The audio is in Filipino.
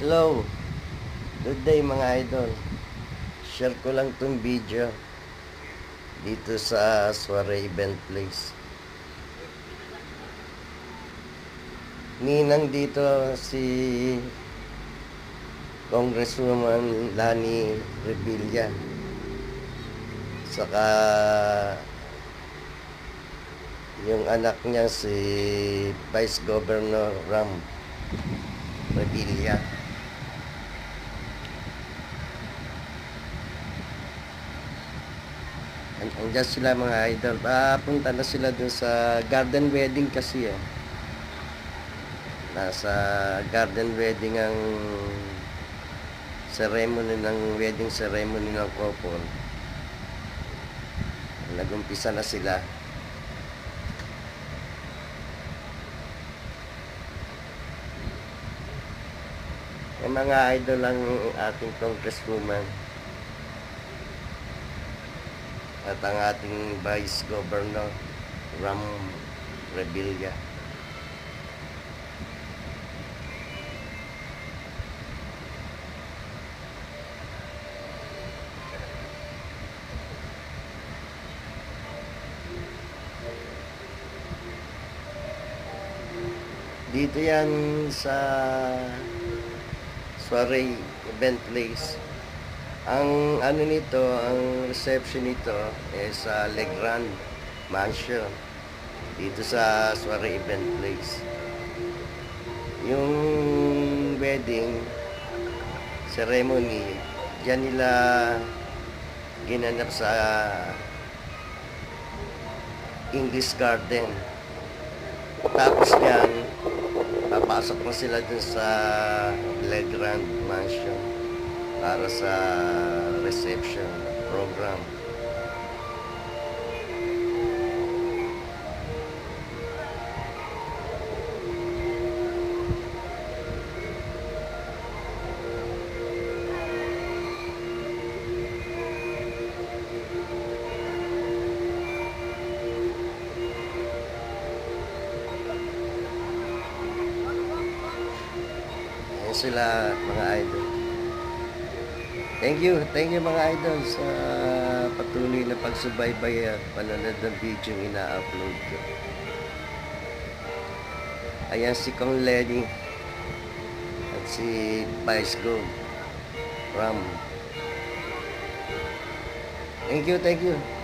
Hello, good day mga idol. Share ko lang tong video dito sa Soiree Event Place. Ninang dito si Congresswoman Lani Revilla. Saka yung anak niya si Vice Governor Ram Revilla. Andiyan sila mga idol. Papunta na sila dun sa garden wedding kasi eh. Nasa garden wedding ang ceremony ng wedding ceremony ng couple. Nagumpisa na sila. Yung mga idol ang ating congresswoman at ang ating Vice Governor Ram Revilla. Dito yan sa Soiree Event Place. Ang ano nito, ang reception nito is sa Legrand Mansion dito sa Soiree Event Place. Yung wedding ceremony diyan nila ginanap sa English Garden. Tapos yan papasok na sila dun sa Legrand Mansion para sa reception program. Ayan sila mga idol. Thank you mga idol sa patuloy na pagsubaybay at panonood ng video yung ina-upload ko. Ayan si Kong Lenny at si Vice Go Ram. Thank you.